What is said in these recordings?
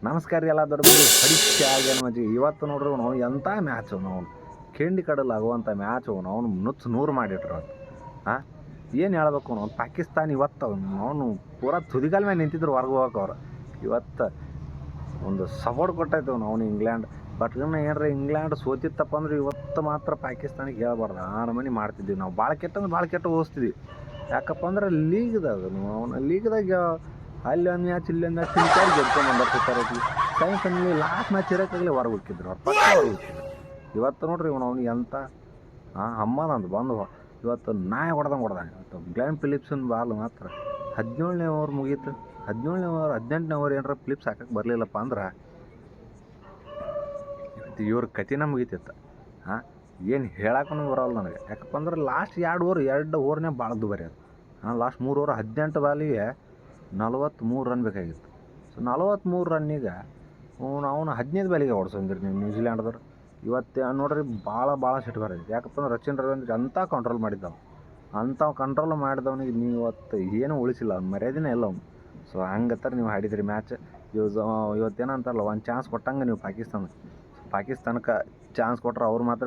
ನಮಸ್ಕಾರ ರೀ ಎಲ್ಲ ದೊಡ್ಡ ಮಂದಿ ಪರೀಕ್ಷೆ ಆಗ್ಯಾನ ಮಜ್ಜಿ. ಇವತ್ತು ನೋಡ್ರಿ ನಾವು ಎಂಥ ಮ್ಯಾಚು ನಾವು ಕೆಂಡಿ ಕಡಲ್ ಆಗುವಂಥ ಮ್ಯಾಚು ನಾವು ನುಚ್ಚು ನೂರು ಮಾಡಿಟ್ರು ಅಂತ. ಹಾಂ, ಏನು ಹೇಳ್ಬೇಕು ನಾವು ಪಾಕಿಸ್ತಾನ ಇವತ್ತು ಅವನು ಪೂರಾ ತುದಿಗಾಲ ಮೇಲೆ ನಿಂತಿದ್ರು ಹೊರಗೆ ಹೋಗಕ್ಕೆ ಅವ್ರು. ಇವತ್ತು ಒಂದು ಸಪೋರ್ಟ್ ಕೊಟ್ಟೈತೆ ನಾವು ಇಂಗ್ಲೆಂಡ್. ಬಟ್ ಏನ್ರಿ ಇಂಗ್ಲೆಂಡ್ ಸೋತಿತ್ತಪ್ಪ ಅಂದ್ರೆ ಇವತ್ತು ಮಾತ್ರ ಪಾಕಿಸ್ತಾನಿಗೆ ಹೇಳ್ಬಾರ್ದು. ಆ ನಮೂನಿ ಮಾಡ್ತಿದ್ವಿ ನಾವು. ಭಾಳ ಕೆಟ್ಟ ಓದಿಸ್ತಿದ್ವಿ. ಯಾಕಪ್ಪ ಅಂದ್ರೆ ಲೀಗ್ದಾಗ ಅವನು ಲೀಗ್ದಾಗ ಅಲ್ಲಿ ಒಂದು ಮ್ಯಾಚ್ ಇಲ್ಲಿ ಒಂದು ಮ್ಯಾಚ್ ತಿಂತಾರೆ ಗೆದ್ಕೊಂಡ್ಬಂದಿರ್ತಾರೆ. ಸೆಮಿಫೈನಲ್ ಲಾಸ್ಟ್ ಮ್ಯಾಚ್ ಇರೋಕ್ಕಾಗಲಿ ಹೊರಗೆ ಹೋಗಿದ್ರು ಅವ್ರು, ಪಕ್ಕ ಹೊರಗೆ ಹೋಗಿದ್ರು. ಇವತ್ತು ನೋಡ್ರಿ ಅವ್ನಿಗೆ ಎಂತ ಅಮ್ಮದಂತ ಬಂದು ಇವತ್ತು ನಾಯಿ ಹೊಡೆದಂಗೆ ಇವತ್ತು ಗ್ಲೆನ್ ಫಿಲಿಪ್ಸನ್ ಬಾಲ್ ಮಾತ್ರ 17ನೇ ಓವರ್ ಮುಗೀತು. 17ನೇ ಓವರ್ 18ನೇ ಓವರ್ ಏನಾರ ಫಿಲಿಪ್ಸ್ ಹಾಕಕ್ಕೆ ಬರಲಿಲ್ಲಪ್ಪ ಅಂದ್ರೆ ಇವತ್ತು ಇವ್ರ ಕತಿನ ಮುಗೀತಿತ್ತು. ಹಾಂ, ಏನು ಹೇಳಕ್ಕೂ ಬರೋಲ್ಲ ನನಗೆ. ಯಾಕಪ್ಪ ಅಂದ್ರೆ ಲಾಸ್ಟ್ 2 ಓವರ್ನೇ ಭಾಳ ದುಬಾರಿ ಅದು. ಲಾಸ್ಟ್ 3 ಓವರ್ 18 ಬಾಲಿಗೆ 43 ರನ್ ಬೇಕಾಗಿತ್ತು. ಸೊ 43 ರನ್ನಿಗೆ ಅವನು 15 ಬಾಲಿಗೆ ಓಡಿಸಂದ್ರಿ ನೀವು ನ್ಯೂಜಿಲ್ಯಾಂಡ್ದವ್ರು. ಇವತ್ತು ನೋಡ್ರಿ ಭಾಳ ಸಿಟ್ಟು ಬರೈತಿ. ಯಾಕಪ್ಪ ಅಂದ್ರೆ ರಚಿನ್ ರವೀಂದ್ರ ಅಂಥ ಕಂಟ್ರೋಲ್ ಮಾಡಿದ್ದವು. ಅಂಥ ಕಂಟ್ರೋಲ್ ಮಾಡಿದವನಿಗೆ ನೀವು ಇವತ್ತು ಏನೂ ಉಳಿಸಿಲ್ಲ, ಅವ್ನು ಮರ್ಯಾದೆನೇ ಇಲ್ಲ ಅವ್ನು. ಸೊ ಹಂಗತ್ತರ ನೀವು ಆಡಿದ್ರಿ ಮ್ಯಾಚ್. ಇವತ್ತೇನಂತಾರಲ್ಲ, ಒಂದು ಚಾನ್ಸ್ ಕೊಟ್ಟಂಗೆ ನೀವು ಪಾಕಿಸ್ತಾನಕ್ಕೆ ಚಾನ್ಸ್ ಕೊಟ್ರೆ ಅವ್ರು ಮಾತ್ರ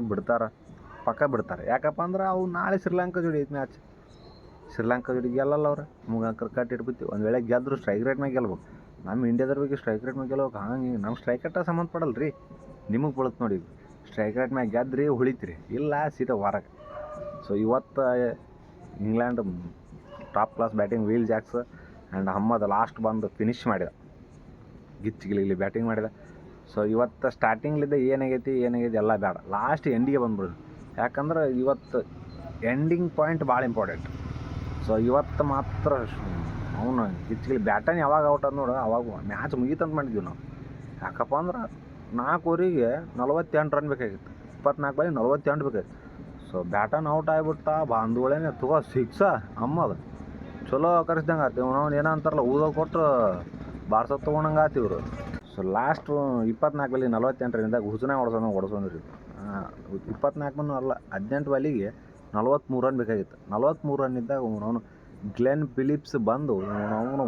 ಪಕ್ಕ ಬಿಡ್ತಾರೆ. ಯಾಕಪ್ಪ ಅಂದ್ರೆ ಅವು ನಾಳೆ ಶ್ರೀಲಂಕಾ ಜೋಡಿ ಐತೆ ಮ್ಯಾಚ್. ಶ್ರೀಲಂಕಾ ಜೋಡಿ ಗೆಲ್ಲಲ್ಲ ಅವ್ರು. ನಮ್ಗೆ ಕ್ರಿಕೆಟ್ ಇಟ್ಬಿಟ್ಟು ಒಂದು ವೇಳೆ ಗೆದ್ದರು ಸ್ಟ್ರೈಕ್ ರೇಟ್ ಮ್ಯಾಗೆ ಗೆಲ್ಬೇಕು. ನಮ್ಮ ಇಂಡಿಯಾದ್ರ ಬಗ್ಗೆ ಸ್ಟ್ರೈಕ್ ರೇಟ್ ಮ್ಯಾಗೆ ಗೆಲ್ಬೇಕು. ಹಂಗೆ ನಮ್ಮ ಸ್ಟ್ರೈಕ್ ರೇಟ ಸಂಬಂಧಪಡಲ್ಲ ರೀ. ನಿಮಗೆ ಬೀಳುತ್ತೆ ನೋಡಿ. ಸ್ಟ್ರೈಕ್ ರೇಟ್ ಮ್ಯಾಗೆ ಗೆದ್ರಿ ಉಳಿತೀರಿ, ಇಲ್ಲ ಸೀದಾ ಹೊರಗೆ. ಸೊ ಇವತ್ತು England top class batting Will Jacks and Ahmed last ಬಂದು ಫಿನಿಶ್ ಮಾಡಿದ, ಗಿಚ್ಚಿಗಿಲಿ ಬ್ಯಾಟಿಂಗ್ ಮಾಡಿದ. ಸೊ ಇವತ್ತು ಸ್ಟಾರ್ಟಿಂಗ್ಲಿದ್ದ ಏನಾಗೈತಿ ಎಲ್ಲ ಬೇಡ, ಲಾಸ್ಟ್ ಎಂಡಿಗೆ ಬಂದ್ಬಿಡೋದು. ಯಾಕಂದ್ರೆ ಇವತ್ತು ಎಂಡಿಂಗ್ ಪಾಯಿಂಟ್ ಭಾಳ ಇಂಪಾರ್ಟೆಂಟ್. ಸೊ ಇವತ್ತು ಮಾತ್ರ ಅವನು ಗಿಚ್ಚಿಗಿಲಿ ಬ್ಯಾಟನ್ ಯಾವಾಗ ಔಟ್ ಅದು ನೋಡು, ಅವಾಗ ಮ್ಯಾಚ್ ಮುಗೀತಂತ ಮಾಡಿದ್ವಿ ನಾವು. ಯಾಕಪ್ಪ ಅಂದ್ರೆ 4 ಓವರಿಗೆ 48 ರನ್ ಬೇಕಾಗಿತ್ತು. 24 ಬಾಲಿ 48 ಬೇಕಾಗಿತ್ತು. ಸೊ ಬ್ಯಾಟನ್ ಔಟ್ ಆಗಿಬಿಟ್ಟ, ಬಾಂಧುಗಳೇನೆ ತಗೋ ಸಿಕ್ಸ ಅಮ್ಮದು ಚಲೋ ಕರೆಸ್ದಂಗೆ ಆತೀವಿ. ನಾವು ಏನೋ ಅಂತಾರಲ್ಲ, ಊದೋ ಕೊಟ್ಟು ಬಾರ್ಸ ತೊಗೊಂಡಂಗೆ ಆತಿವ್ರು. ಸೊ ಲಾಸ್ಟ್ 24 ಬಾಲಿ 48 ರನ್ನಿಂದಾಗ ಹುಸನ ಹೊಡ್ಸೋದ್ರಿ. 24 ಅಲ್ಲ, 18 ಬಾಲಿಗೆ 43 ರನ್ ಬೇಕಾಗಿತ್ತು. 43 ರನ್ನಿದ್ದಾಗ ಅವನು ಗ್ಲೆನ್ ಫಿಲಿಪ್ಸ್ ಬಂದು ಅವನು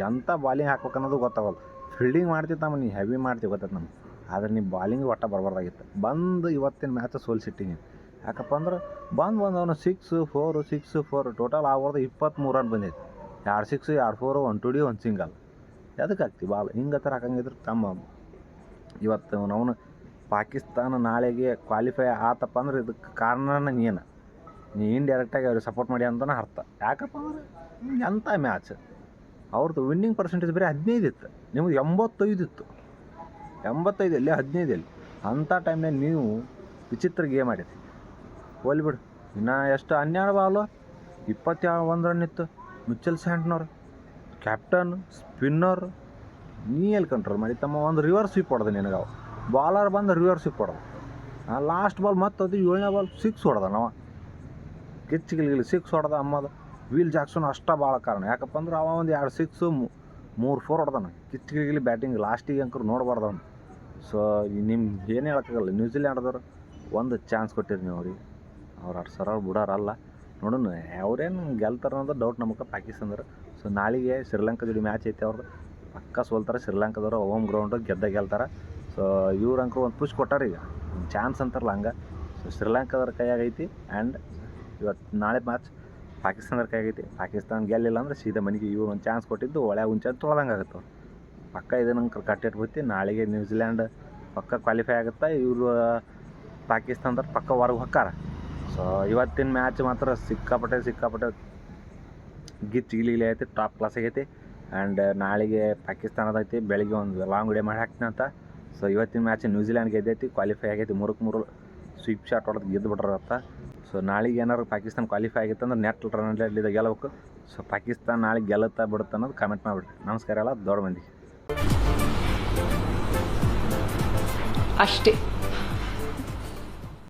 ಎಂಥ ಬಾಲಿಂಗ್ ಹಾಕ್ಬೇಕನ್ನೋದು ಗೊತ್ತಾಗಲ್ಲ. ಫೀಲ್ಡಿಂಗ್ ಮಾಡ್ತಿತ್ತು ನೀ ಹೆವಿ ಮಾಡ್ತೀವಿ ಗೊತ್ತೈತೆ ನಮ್ಗೆ, ಆದರೆ ನೀವು ಬಾಲಿಂಗ್ ಒಟ್ಟು ಬರಬಾರ್ದಾಗಿತ್ತು. ಬಂದು ಇವತ್ತಿನ ಮ್ಯಾಚ್ ಸೋಲ್ಸಿಟ್ಟಿನಿ. ಯಾಕಪ್ಪ ಅಂದ್ರೆ ಬಂದು ಅವನು 6-4 ಟೋಟಲ್ ಆಗ್ಬಾರ್ದು 23 ರನ್ ಬಂದೈತಿ. 2 6 2 4 1 2D 1 ಸಿಂಗಲ್. ಎದಕ್ಕೆ ಆಗ್ತೀವಿ ಬಾಲ್ ಹಿಂಗೆ ಥರ ಹಾಕಂಗಿದ್ರೆ ತಮ್ಮ. ಇವತ್ತು ಅವನು ಪಾಕಿಸ್ತಾನ ನಾಳೆಗೆ ಕ್ವಾಲಿಫೈ ಆತಪ್ಪ ಅಂದ್ರೆ ಇದಕ್ಕೆ ಕಾರಣನ ನೀ ಇಂಡೈರೆಕ್ಟಾಗಿ ಅವ್ರಿಗೆ ಸಪೋರ್ಟ್ ಮಾಡಿ ಅಂತಲೇ ಅರ್ಥ. ಯಾಕಪ್ಪ ಅಂದ್ರೆ ಎಂಥ ಮ್ಯಾಚ್ ಅವ್ರದ್ದು ವಿನ್ನಿಂಗ್ ಪರ್ಸೆಂಟೇಜ್ ಬರೀ 15 ಇತ್ತು, ನಿಮಗೆ 85 ಇತ್ತು. 85 ಎಲ್ಲಿ 15 ಎಲ್ಲಿ? ಅಂಥ ಟೈಮ್ನಾಗ ನೀವು ವಿಚಿತ್ರ ಗೇಮ್ ಆಡಿದ್ರಿ. ಹೋಲ್ಬಿಡು. ಇನ್ನು ಎಷ್ಟು 12 ಬಾಲು 21 ರನ್ ಇತ್ತು. ಮಿಚೆಲ್ ಸ್ಯಾಂಟ್ನರ್ ಕ್ಯಾಪ್ಟನ್ ಸ್ಪಿನ್ನರ್, ನೀ ಎಲ್ಲಿ ಕಂಟ್ರೋಲ್ ಮಾಡಿ ತಮ್ಮ. ಒಂದು ರಿವರ್ಸ್ ಸ್ವೀಪ್ ಹೊಡೆದ ನಿನಗೆ. ಅವ ಬಾಲರ್ ಬಂದು ರಿವರ್ಸ್ ಸ್ವೀಪ್ ಹೊಡೆದ. ಲಾಸ್ಟ್ ಬಾಲ್ ಅದು 7ನೇ ಬಾಲ್ 6 ಹೊಡೆದ. ನಾವು ಗಿಚ್ಚಿಗಿಲಿ 6 ಹೊಡೆದ ಅಮ್ಮದ. ವೀಲ್ ಜಾಕ್ಸನ್ ಅಷ್ಟೇ ಭಾಳ ಕಾರಣ. ಯಾಕಪ್ಪ ಅಂದ್ರೆ ಅವ ಒಂದು 2 6 3 4 ಹೊಡೆದಾನ. ಗಿಚ್ಚಿಗಿಲಿ ಬ್ಯಾಟಿಂಗ್ ಲಾಸ್ಟಿಗೆ ಅಂಕರು ನೋಡಬಾರ್ದು ಅವನು. ಸೊ ನಿಮ್ಗೆ ಏನು ಹೇಳೋಕ್ಕಾಗಲ್ಲ. ನ್ಯೂಜಿಲ್ಯಾಂಡ್ದವ್ರು ಒಂದು ಚಾನ್ಸ್ ಕೊಟ್ಟಿರಿ ನೀವು ಅವ್ರಿಗೆ. ಅವ್ರು ಅಷ್ಟು ಸರಳ ಬಿಡೋರಲ್ಲ. ನೋಡೋಣ ಅವ್ರೇನು ಗೆಲ್ತಾರೆ ಅನ್ನೋದು ಡೌಟ್ ನಮಗೆ ಪಾಕಿಸ್ತಾನದವ್ರು. ಸೊ ನಾಳೆಗೆ ಶ್ರೀಲಂಕಾ ಜೋಡಿ ಮ್ಯಾಚ್ ಐತೆ ಅವ್ರದ್ದು. ಪಕ್ಕ ಸೋಲ್ತಾರೆ ಶ್ರೀಲಂಕಾದವ್ರು. ಹೋಮ್ ಗ್ರೌಂಡು ಗೆಲ್ತಾರೆ. ಸೊ ಇವ್ರ ಅಂಕರು ಒಂದು ಪುಷ್ ಕೊಟ್ಟಾರ. ಈಗ ಒಂದು ಚಾನ್ಸ್ ಅಂತಾರಲ್ಲ ಹಂಗೆ. ಸೊ ಶ್ರೀಲಂಕಾದವ್ರ ಕೈಯಾಗೈತಿ. ಆ್ಯಂಡ್ ಇವತ್ತು ನಾಳೆ ಮ್ಯಾಚ್ ಪಾಕಿಸ್ತಾನದವ್ರ ಕೈಯಾಗೈತಿ. ಪಾಕಿಸ್ತಾನ ಗೆಲ್ಲಿಲ್ಲ ಅಂದ್ರೆ ಸೀದಾ ಮನೆಗೆ ಇವ್ರು ಒಂದು ಚಾನ್ಸ್ ಕೊಟ್ಟಿದ್ದು ಒಳ್ಳೆ ಉಂಚೆ ತೊಳ್ದಂಗೆ ಆಗುತ್ತೆ ಅವ್ರು. ಪಕ್ಕ ಇದನ್ನು ಕಟ್ಟಿಟ್ಬಿಟ್ಟು ನಾಳೆಗೆ ನ್ಯೂಜಿಲ್ಯಾಂಡ್ ಪಕ್ಕ ಕ್ವಾಲಿಫೈ ಆಗುತ್ತೆ. ಇವರು ಪಾಕಿಸ್ತಾನದವ್ರು ಪಕ್ಕ ಹೊರಗೆ ಹೊಕ್ಕಾರ. ಸೊ ಇವತ್ತಿನ ಮ್ಯಾಚ್ ಮಾತ್ರ ಸಿಕ್ಕಾಪಟ್ಟೆ ಗಿಲಿ ಐತಿ. ಟಾಪ್ ಕ್ಲಾಸ್ ಆಗೈತಿ. ಆ್ಯಂಡ್ ನಾಳೆಗೆ ಪಾಕಿಸ್ತಾನದ ಐತಿ. ಬೆಳಿಗ್ಗೆ ಒಂದು ಲಾಂಗ್ ವಿಡಿಯೋ ಮಾಡಿ ಹಾಕ್ತೀನಿ ಅಂತ. ಸೊ ಇವತ್ತಿನ ಮ್ಯಾಚ್ ನ್ಯೂಜಿಲ್ಯಾಂಡ್ ಗೆದ್ದೈತಿ. ಕ್ವಾಲಿಫೈ ಆಗೈತಿ. 3 ಸ್ವೀಪ್ ಶಾಟ್ ಹೊಡೆದು ಗೆದ್ದು ಬಿಟ್ರತ್ತ. ಸೊ ನಾಳೆಗೆ ಏನಾದ್ರು ಪಾಕಿಸ್ತಾನ ಕ್ವಾಲಿಫೈ ಆಗಿತ್ತು ಅಂದ್ರೆ ನೆಟ್ ರನ್ನಲ್ಲಿ ಗೆಲ್ಲಬೇಕು. ಸೊ ಪಾಕಿಸ್ತಾನ ನಾಳೆಗೆ ಗೆಲ್ಲುತ್ತಾ ಬಿಡುತ್ತೆ ಅನ್ನೋದು ಕಮೆಂಟ್ ಮಾಡಿಬಿಡ್ರಿ. ನಮಸ್ಕಾರ ಎಲ್ಲ ದೊಡ್ಡ ಮಂದಿ ಅಷ್ಟೇ.